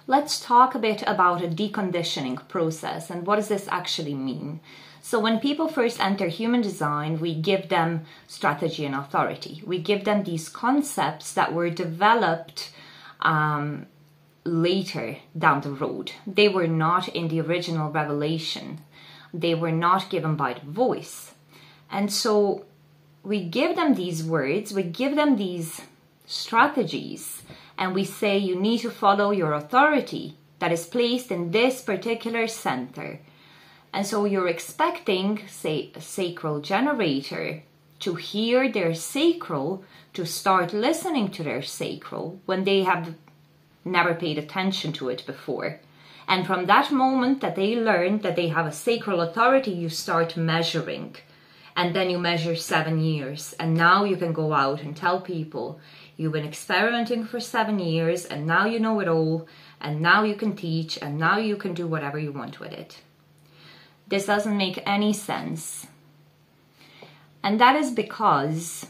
let's talk a bit about a deconditioning process and what does this actually mean. So when people first enter human design, we give them strategy and authority. We give them these concepts that were developed later down the road. They were not in the original revelation. They were not given by the voice. And so we give them these words, we give them these strategies, and we say you need to follow your authority that is placed in this particular center. And so you're expecting, say, a sacral generator to hear their sacral, to start listening to their sacral when they have never paid attention to it before. And from that moment that they learn that they have a sacral authority, you start measuring. And then you measure 7 years. And now you can go out and tell people, you've been experimenting for 7 years and now you know it all. And now you can teach and now you can do whatever you want with it. This doesn't make any sense. And that is because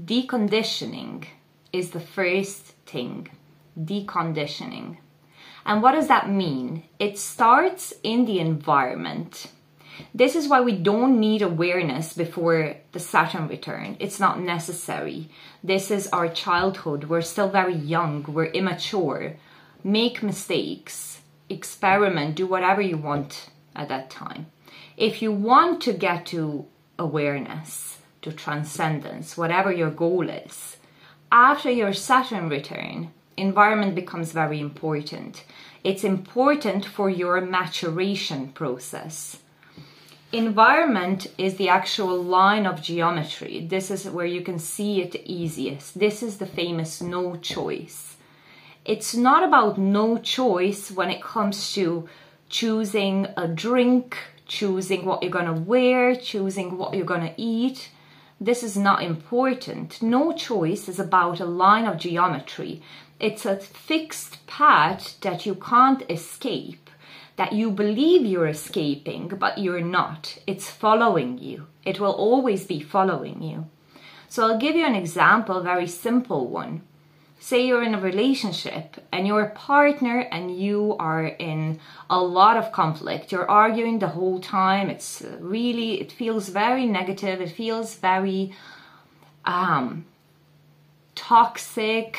deconditioning is the first thing. Deconditioning. And what does that mean? It starts in the environment. This is why we don't need awareness before the Saturn return. It's not necessary. This is our childhood. We're still very young. We're immature. Make mistakes. Experiment. Do whatever you want at that time. If you want to get to awareness, to transcendence, whatever your goal is, after your Saturn return, environment becomes very important. It's important for your maturation process. Environment is the actual line of geometry. This is where you can see it easiest. This is the famous no choice. It's not about no choice when it comes to choosing a drink, choosing what you're going to wear, choosing what you're going to eat. This is not important. No choice is about a line of geometry. It's a fixed path that you can't escape, that you believe you're escaping, but you're not. It's following you. It will always be following you. So I'll give you an example, a very simple one. Say you're in a relationship and your partner and you are in a lot of conflict. You're arguing the whole time. It feels very negative. It feels very toxic,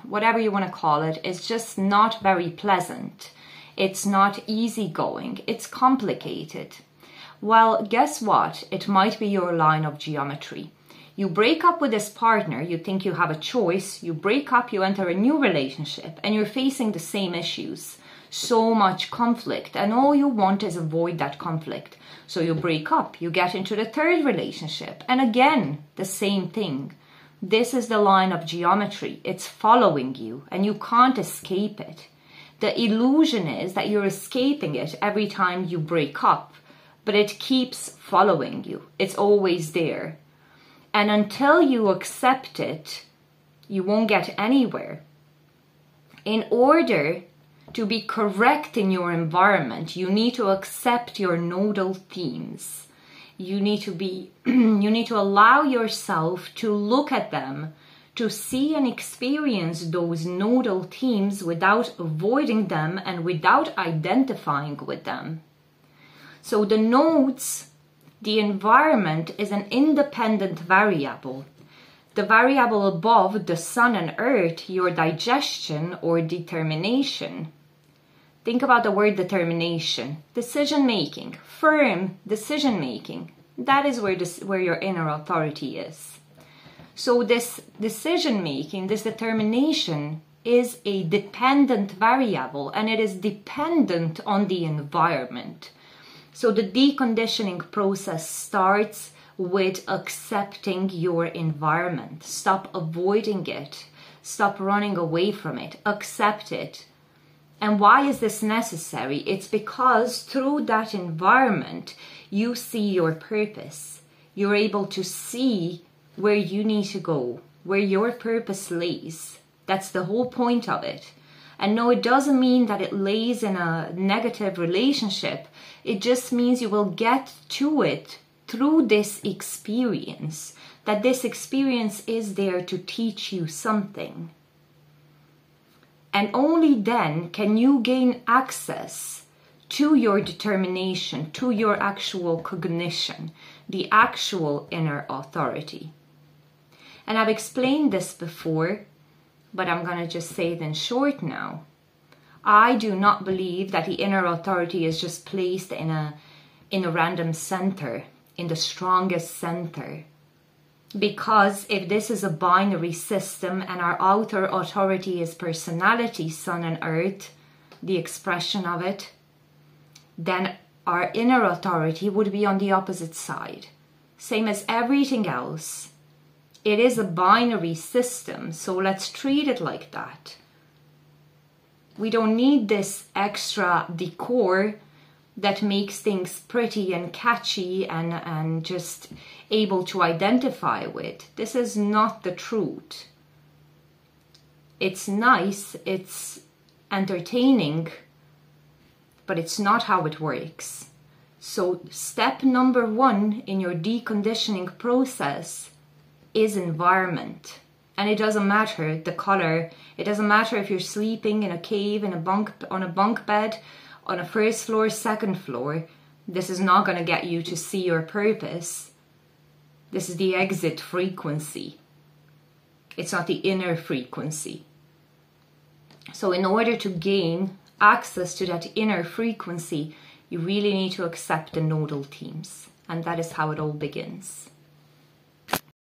whatever you want to call it. It's just not very pleasant. It's not easygoing. It's complicated. Well, guess what? It might be your line of geometry. You break up with this partner, you think you have a choice, you break up, you enter a new relationship, and you're facing the same issues. So much conflict, and all you want is avoid that conflict. So you break up, you get into the third relationship, and again, the same thing. This is the line of geometry. It's following you, and you can't escape it. The illusion is that you're escaping it every time you break up, but it keeps following you. It's always there. And until you accept it, you won't get anywhere. In order to be correct in your environment, you need to accept your nodal themes. You need to allow yourself to look at them, to see and experience those nodal themes without avoiding them and without identifying with them. So the nodes, the environment is an independent variable. The variable above the sun and earth, your digestion or determination. Think about the word determination. Decision making, firm decision making. That is where your inner authority is. So this decision making, this determination is a dependent variable, and it is dependent on the environment. So the deconditioning process starts with accepting your environment. Stop avoiding it. Stop running away from it. Accept it. And why is this necessary? It's because through that environment, you see your purpose. You're able to see where you need to go, where your purpose lays. That's the whole point of it. And no, it doesn't mean that it lays in a negative relationship. It just means you will get to it through this experience, that this experience is there to teach you something. And only then can you gain access to your determination, to your actual cognition, the actual inner authority. And I've explained this before, but I'm going to just say it in short now. I do not believe that the inner authority is just placed in a random center, in the strongest center. Because if this is a binary system and our outer authority is personality, sun and earth, the expression of it, then our inner authority would be on the opposite side. Same as everything else. It is a binary system, so let's treat it like that. We don't need this extra decor that makes things pretty and catchy and just able to identify with. This is not the truth. It's nice, it's entertaining, but it's not how it works. So step number 1 in your deconditioning process is environment. And it doesn't matter the color. It doesn't matter if you're sleeping in a cave, on a bunk bed, on a first floor, second floor. This is not going to get you to see your purpose. This is the exit frequency. It's not the inner frequency. So in order to gain access to that inner frequency, you really need to accept the nodal themes. And that is how it all begins.